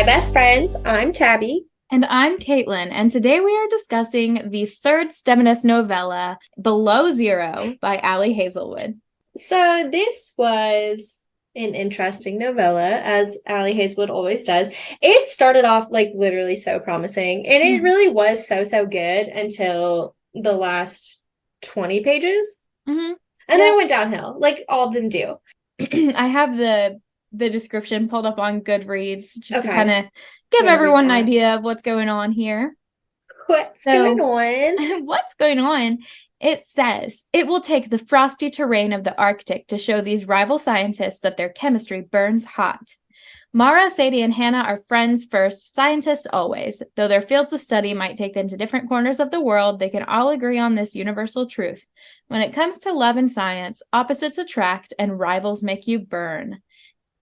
best friends. I'm Tabby. And I'm Caitlin, and today we are discussing the third STEMinist novella, Below Zero by Ali Hazelwood. So this was an interesting novella, as Ali Hazelwood always does. It started off like literally so promising, and it really was so good until the last 20 pages. Mm-hmm. And then it went downhill, like all of them do. I have the description pulled up on Goodreads just to kind of I'm give gonna everyone read an that. idea of what's going on here. What's going on? What's going on? It says, it will take the frosty terrain of the Arctic to show these rival scientists that their chemistry burns hot. Mara, Sadie, and Hannah are friends first, scientists always. Though their fields of study might take them to different corners of the world, they can all agree on this universal truth. When it comes to love and science, opposites attract and rivals make you burn.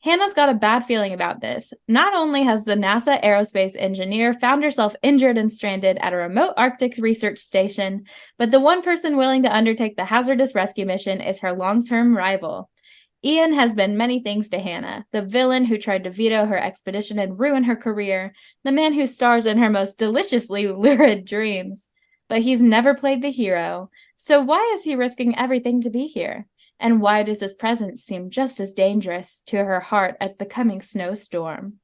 Hannah's got a bad feeling about this. Not only has the NASA aerospace engineer found herself injured and stranded at a remote Arctic research station, but the one person willing to undertake the hazardous rescue mission is her long-term rival. Ian has been many things to Hannah, the villain who tried to veto her expedition and ruin her career, the man who stars in her most deliciously lurid dreams. But he's never played the hero, so why is he risking everything to be here? And why does his presence seem just as dangerous to her heart as the coming snowstorm?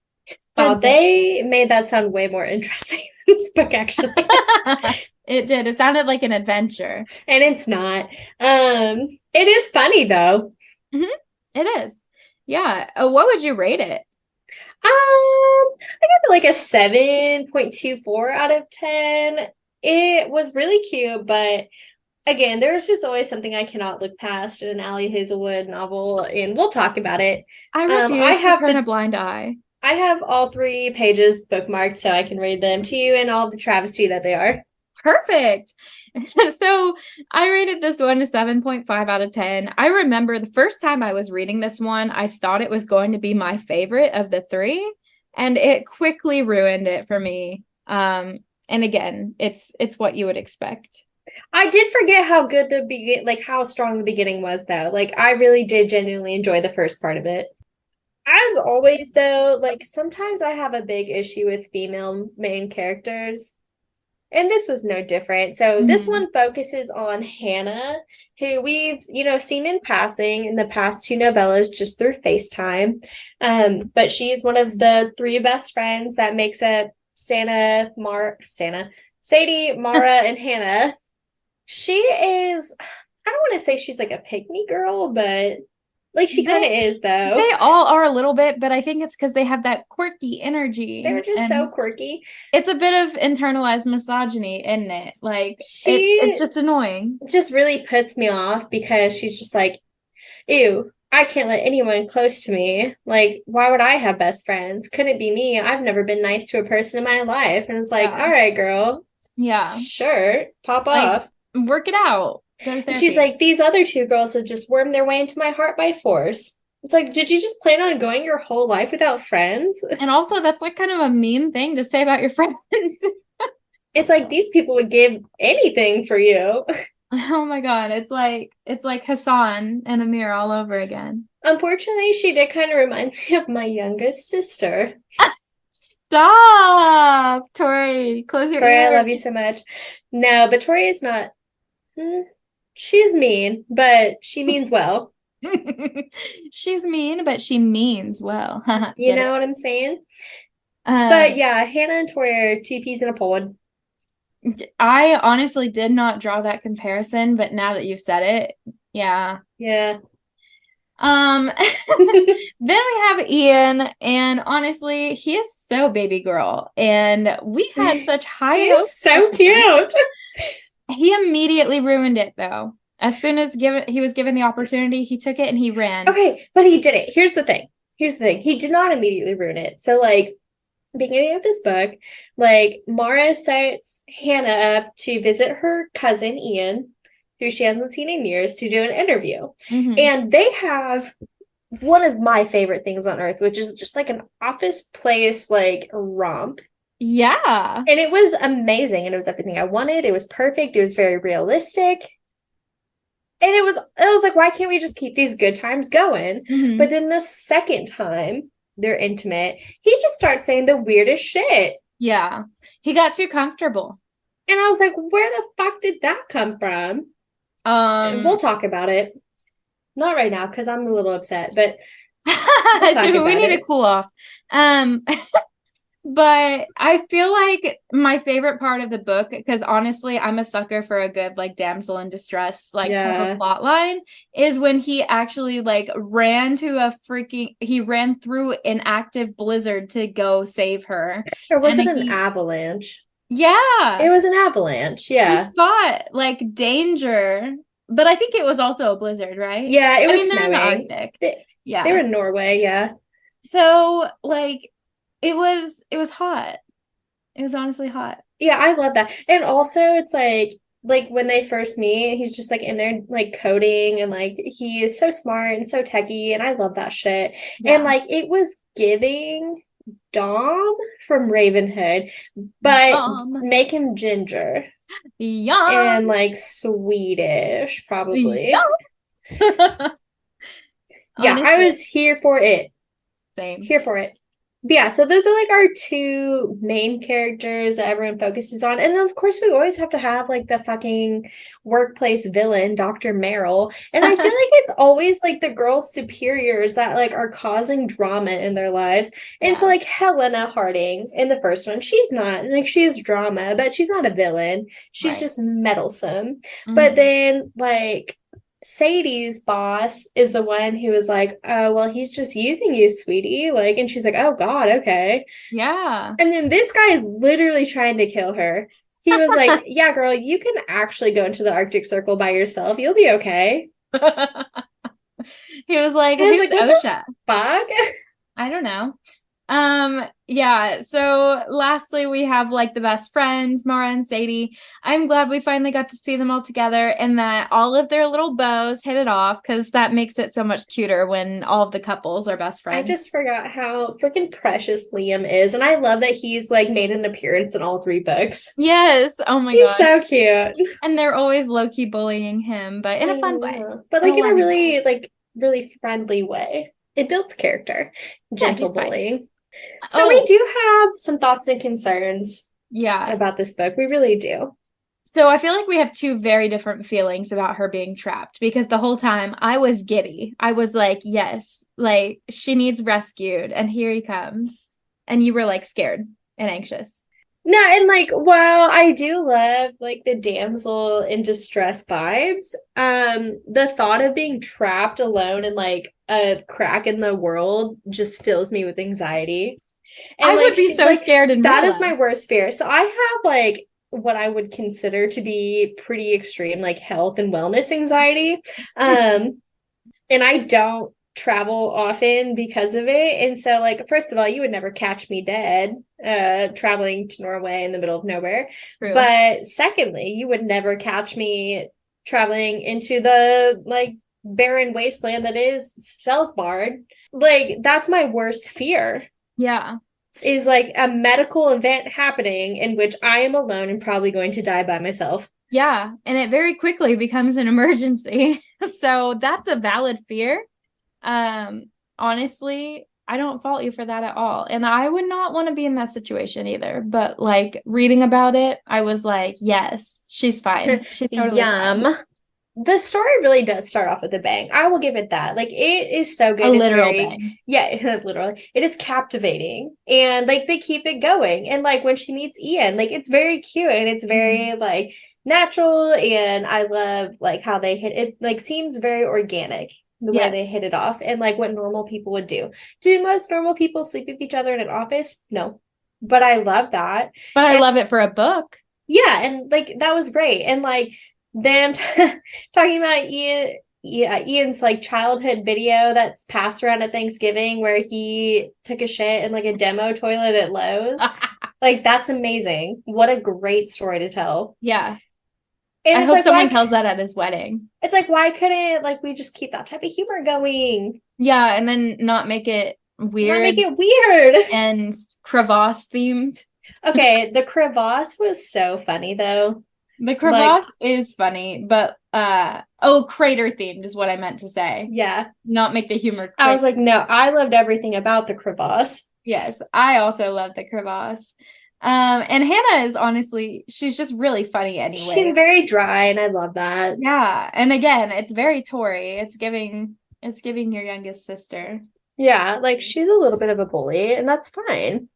Oh, they made that sound way more interesting than this book actually is. It did. It sounded like an adventure. And it's not. It is funny though. Mm-hmm. It is. Yeah. What would you rate it? I give it like a 7.24 out of 10. It was really cute, but again, there's just always something I cannot look past in an Ali Hazelwood novel, and we'll talk about it. I refuse to turn a blind eye. I have all 3 pages bookmarked so I can read them to you and all the travesty that they are. Perfect. So I rated this one a 7.5 out of 10. I remember the first time I was reading this one, I thought it was going to be my favorite of the 3, and it quickly ruined it for me. And again, it's what you would expect. I did forget how good how strong the beginning was, though. Like, I really did genuinely enjoy the first part of it. As always, though, like, sometimes I have a big issue with female main characters, and this was no different. So this one focuses on Hannah, who we've, seen in passing in the past 2 novellas just through FaceTime. But she's one of the 3 best friends that makes up Sadie, Mara, and Hannah. She is, I don't want to say she's like a pick-me girl, but like she kind of is, though. They all are a little bit, but I think it's because they have that quirky energy. They're just so quirky. It's a bit of internalized misogyny, isn't it? Like, it's just annoying. It just really puts me off because she's just like, ew, I can't let anyone close to me. Like, why would I have best friends? Couldn't be me. I've never been nice to a person in my life. And it's like, all right, girl. Yeah. Sure. Pop off. Work it out. And she's like, these other 2 girls have just wormed their way into my heart by force. It's like, did you just plan on going your whole life without friends? And also, that's like kind of a mean thing to say about your friends. It's like, these people would give anything for you. Oh my God. It's like Hassan and Amir all over again. Unfortunately, she did kind of remind me of my youngest sister. Stop! Tori, close your ears. I love you so much. No, but Tori is not. She's mean, but she means well. She's mean, but she means well. You know what I'm saying? But yeah, Hannah and Tori are 2 peas in a pod. I honestly did not draw that comparison, but now that you've said it, yeah. Yeah. Then we have Ian, and honestly, he is so baby girl, and we had such high hopes. So cute. He immediately ruined it, though. As soon as he was given the opportunity, he took it and he ran. Okay, but he did it. Here's the thing. He did not immediately ruin it. So, like, beginning of this book, like, Mara sets Hannah up to visit her cousin, Ian, who she hasn't seen in years, to do an interview. And they have one of my favorite things on earth, which is just like an office place, like, romp. Yeah. And it was amazing. And it was everything I wanted. It was perfect. It was very realistic. And it was like, why can't we just keep these good times going? But then the second time, they're intimate, he just starts saying the weirdest shit. Yeah. He got too comfortable. And I was like, where the fuck did that come from? And we'll talk about it. Not right now, because I'm a little upset, but we'll talk about we need it. to cool off. But I feel like my favorite part of the book, because honestly, I'm a sucker for a good like damsel in distress like type of plot line, is when he actually like ran through an active blizzard to go save her. Or was it an avalanche? Yeah. It was an avalanche, yeah. He fought like danger, but I think it was also a blizzard, right? Yeah, it was snowing. They're in the Arctic. They were in Norway, yeah. So like it was hot. It was honestly hot. Yeah, I love that. And also it's like when they first meet, he's just like in there like coding and like he is so smart and so techie and I love that shit. Yeah. And like it was giving Dom from Ravenhood, but make him ginger. Yeah. And like Swedish, probably. Yeah, I was here for it. Same. Here for it. But yeah, so those are like our two main characters that everyone focuses on. And then of course we always have to have like the fucking workplace villain, Dr. Merrill. And I feel like it's always like the girls' superiors that like are causing drama in their lives. And so like Helena Harding in the first one, she's not like she has drama, but she's not a villain. She's just meddlesome. Mm-hmm. But then like Sadie's boss is the one who was like, oh, well, he's just using you, sweetie. Like, and she's like, oh, God, okay. Yeah. And then this guy is literally trying to kill her. He was like, yeah, girl, you can actually go into the Arctic Circle by yourself. You'll be okay. He was like, who's like, what the fuck? I don't know. Yeah, so lastly we have like the best friends, Mara and Sadie. I'm glad we finally got to see them all together and that all of their little beaux hit it off, because that makes it so much cuter when all of the couples are best friends. I just forgot how freaking precious Liam is, and I love that he's like made an appearance in all 3 books. Yes, oh my god, he's so cute. And they're always low-key bullying him, but in a fun way. But like in a really like really friendly way. It builds character. Gentle bullying. So we do have some thoughts and concerns about this book. We really do. So I feel like we have 2 very different feelings about her being trapped, because the whole time I was giddy. I was like, yes, like she needs rescued and here he comes. And you were like scared and anxious. No, and like while I do love like the damsel in distress vibes, the thought of being trapped alone in like a crack in the world just fills me with anxiety. And I would be so scared and that is my worst fear. So I have like what I would consider to be pretty extreme like health and wellness anxiety. And I don't travel often because of it. And so like first of all, you would never catch me dead traveling to Norway in the middle of nowhere. True. But secondly, you would never catch me traveling into the like barren wasteland that is Svalbard. Like that's my worst fear. Yeah. Is like a medical event happening in which I am alone and probably going to die by myself. Yeah, and it very quickly becomes an emergency. So that's a valid fear. Honestly, I don't fault you for that at all. And I would not want to be in that situation either. But like reading about it, I was like, yes, she's fine. She's totally fine. The story really does start off with a bang. I will give it that. Like it is so good. A literal bang. Yeah, literally. It is captivating. And like they keep it going. And like when she meets Ian, like it's very cute and it's very like natural. And I love like how they hit it, like seems very organic. The way they hit it off and like what normal people would do. Do most normal people sleep with each other in an office? No. But I love that. But I love it for a book. Yeah. And like that was great. And like them talking about Ian's like childhood video that's passed around at Thanksgiving where he took a shit in like a demo toilet at Lowe's. Like that's amazing. What a great story to tell. Yeah. And I hope like, someone tells that at his wedding. It's like, why couldn't like we just keep that type of humor going? Yeah, and then not make it weird. Not make it weird. And crevasse themed. Okay, the crevasse was so funny though. The crevasse is funny, but crater themed is what I meant to say. Yeah. Not make the humor I was like, no, I loved everything about the crevasse. Yes, I also love the crevasse. And Hannah is honestly, she's just really funny anyway. She's very dry, and I love that. Yeah, and again, it's very Tori. It's giving your youngest sister. Yeah, like she's a little bit of a bully, and that's fine.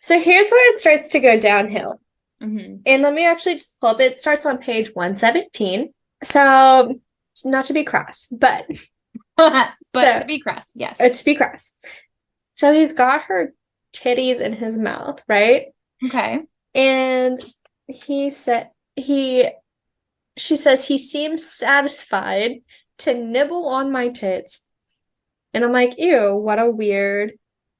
So here's where it starts to go downhill. Mm-hmm. And let me actually just pull up. It starts on page 117. So not to be crass, but to be crass, yes. To be crass. So he's got her titties in his mouth, right? Okay. And she says he seems satisfied to nibble on my tits. And I'm like, ew, what a weird.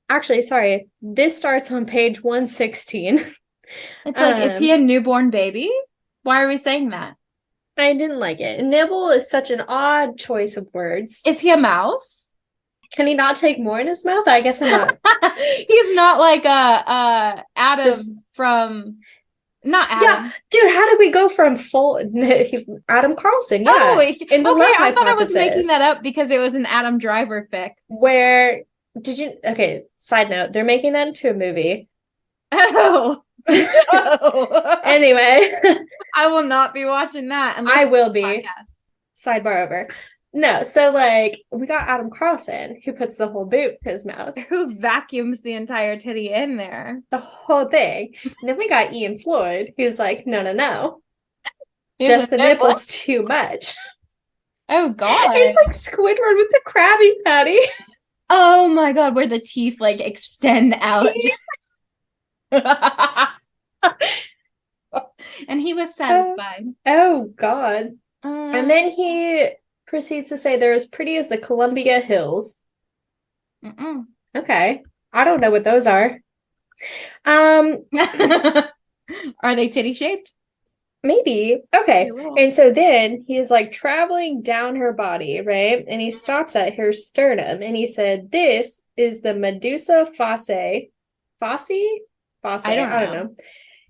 Actually, sorry. This starts on page 116. It's like, is he a newborn baby? Why are we saying that? I didn't like it. Nibble is such an odd choice of words. Is he a mouse? Can he not take more in his mouth? I guess I'm not. He's not like Adam from... Not Adam. Yeah, dude, how did we go from full Adam Carlson? Yeah. Oh, in the okay, I thought I hypothesis, was making that up because it was an Adam Driver fic. Where did you okay, side note, they're making that into a movie. Oh. No. Anyway. I will not be watching that. I will be. Podcast. Sidebar over. No, so like we got Adam Carlson who puts the whole boot in his mouth. Who vacuums the entire titty in there. The whole thing. And then we got Ian Floyd who's like, no. Just the nipple's too much. Oh god. It's like Squidward with the Krabby Patty. Oh my god, where the teeth like extend out. And he was satisfied. Oh god. And then he proceeds to say they're as pretty as the Columbia Hills. Okay. I don't know what those are. Are they titty shaped? Maybe. Okay. And so then he's like traveling down her body, right? And he stops at her sternum and he said, this is the Medusa fossae. Fossae? I don't know.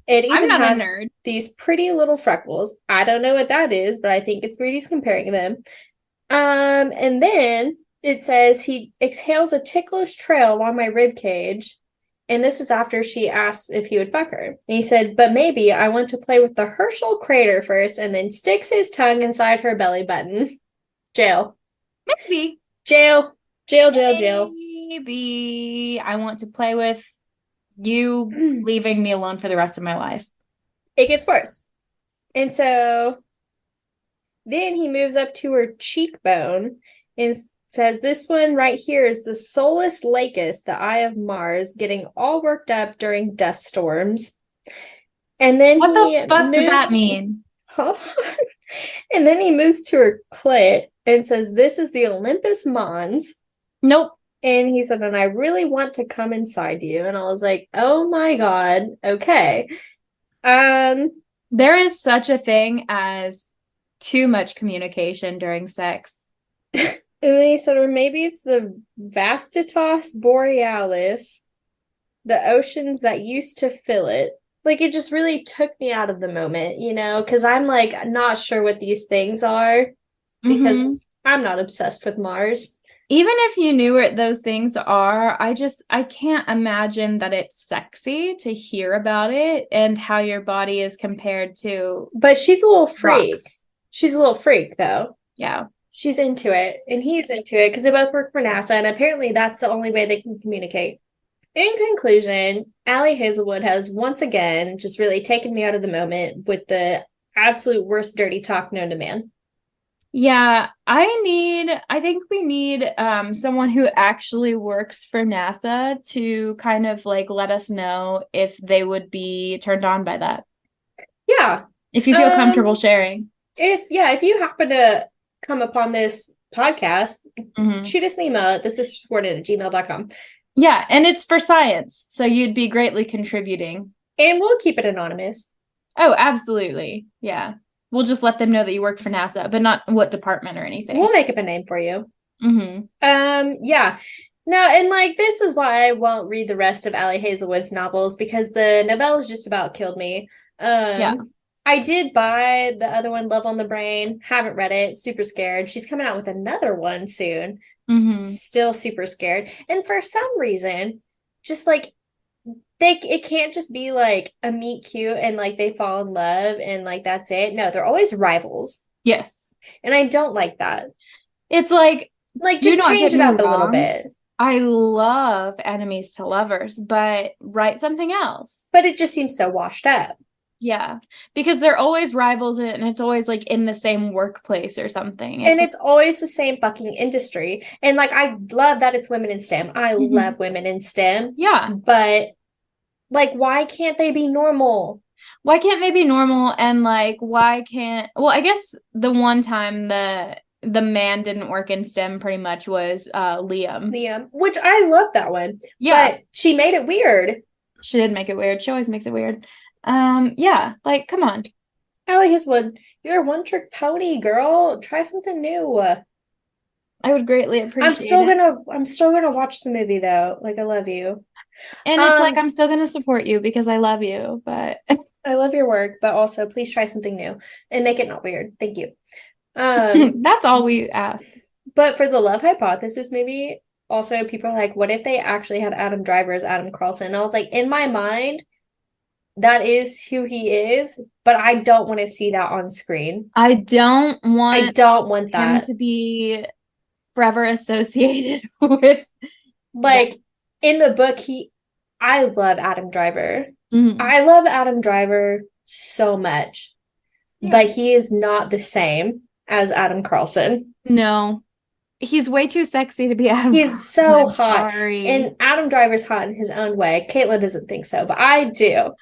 It even has a nerd. These pretty little freckles. I don't know what that is, but I think it's weird he's comparing them. And then it says he exhales a ticklish trail along my rib cage. And this is after she asked if he would fuck her. And he said, but maybe I want to play with the Herschel crater first, and then sticks his tongue inside her belly button. Jail. Maybe. Jail. Maybe I want to play with you leaving me alone for the rest of my life. It gets worse. And so then he moves up to her cheekbone and says, this one right here is the Solus Lacus, the eye of Mars, getting all worked up during dust storms. And then what the fuck does that mean? Hold on. And then he moves to her clit and says, this is the Olympus Mons. Nope. And he said, and I really want to come inside you. And I was like, oh my God. Okay. There is such a thing as too much communication during sex. And then he said, or maybe it's the Vastitas Borealis, the oceans that used to fill it. Like, it just really took me out of the moment, you know, because I'm like not sure what these things are because I'm not obsessed with Mars. Even if you knew what those things are, I can't imagine that it's sexy to hear about it and how your body is compared to. But she's a little freak. Rocks. She's a little freak, though. Yeah. She's into it, and he's into it because they both work for NASA, and apparently that's the only way they can communicate. In conclusion, Ali Hazelwood has once again just really taken me out of the moment with the absolute worst dirty talk known to man. Yeah, I think we need someone who actually works for NASA to kind of like let us know if they would be turned on by that. Yeah. If you feel comfortable sharing. If you happen to come upon this podcast, shoot us an email at thesistersupported@gmail.com. Yeah, and it's for science, so you'd be greatly contributing. And we'll keep it anonymous. Oh, absolutely. Yeah. We'll just let them know that you work for NASA, but not what department or anything. We'll make up a name for you. Yeah. No, and like this is why I won't read the rest of Ali Hazelwood's novels because the novellas just about killed me. Yeah. I did buy the other one, Love on the Brain. Haven't read it. Super scared. She's coming out with another one soon. Mm-hmm. Still super scared. And for some reason, just like it can't just be like a meet cute and like they fall in love and like that's it. No, they're always rivals. Yes. And I don't like that. It's like, Like do just not change get it me up a little wrong. bit. I love enemies to lovers, but write something else. But it just seems so washed up. Yeah, because they're always rivals and it's always like in the same workplace or something. And it's always the same fucking industry. And like I love that it's women in STEM. I love women in STEM. Yeah. But like why can't they be normal? Why can't they be normal? And like why can't, well, I guess the one time the man didn't work in STEM pretty much was Liam. Which I love that one. Yeah. But she made it weird. She did make it weird. She always makes it weird. Yeah, like come on. Ali Hazelwood, you're a one-trick pony, girl. Try something new. I would greatly appreciate I'm still gonna watch the movie though. Like I love you. And it's like I'm still gonna support you because I love you, but I love your work, but also please try something new and make it not weird. Thank you. That's all we ask. But for the Love Hypothesis movie, also people are like, what if they actually had Adam Driver as Adam Carlson? And I was like, in my mind, that is who he is, but I don't want to see that on screen. I don't want that him to be forever associated with like in the book. I love Adam Driver. Mm-hmm. I love Adam Driver so much, but he is not the same as Adam Carlson. No, he's way too sexy to be Adam. He's so hot, and Adam Driver's hot in his own way. Caitlin doesn't think so, but I do.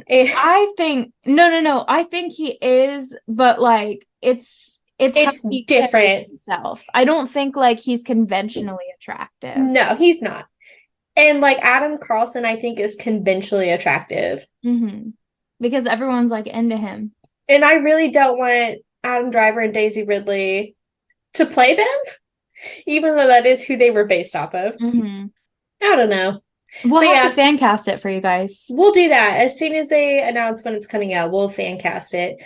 I think no. I think he is, but like it's different. Himself. I don't think like he's conventionally attractive. No, he's not. And like Adam Carlson, I think is conventionally attractive because everyone's like into him. And I really don't want Adam Driver and Daisy Ridley to play them, even though that is who they were based off of. I don't know. We'll have to fan cast it for you guys. We'll do that. As soon as they announce when it's coming out, we'll fan cast it.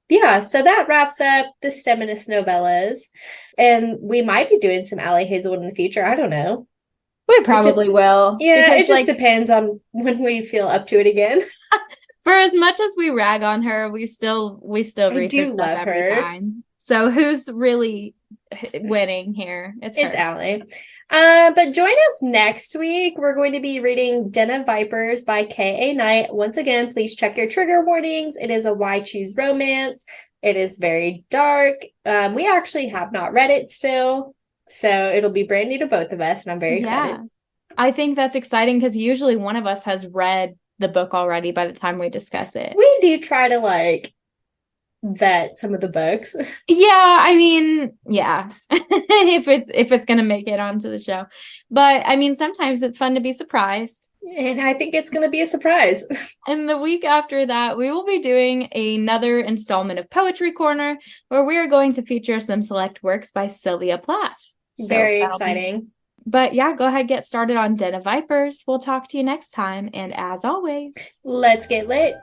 Yeah, so that wraps up the STEMinist novellas. And we might be doing some Ali Hazelwood in the future. I don't know. We probably will. Yeah, it just depends on when we feel up to it again. For as much as we rag on her, we still research stuff every time. So who's really winning here? It's Ali. But join us next week. We're going to be reading Den of Vipers by K.A. Knight. Once again, please check your trigger warnings. It is a Why Choose romance. It is very dark. We actually have not read it still, so it'll be brand new to both of us, and I'm very excited. I think that's exciting because usually one of us has read the book already by the time we discuss it. We do try to like vet some of the books. Yeah, I mean, yeah. if it's gonna make it onto the show. But I mean, sometimes it's fun to be surprised. And I think it's gonna be a surprise. And the week after that, we will be doing another installment of Poetry Corner, where we are going to feature some select works by Sylvia Plath. Very exciting. But yeah, go ahead, get started on Den of Vipers. We'll talk to you next time. And as always, let's get lit.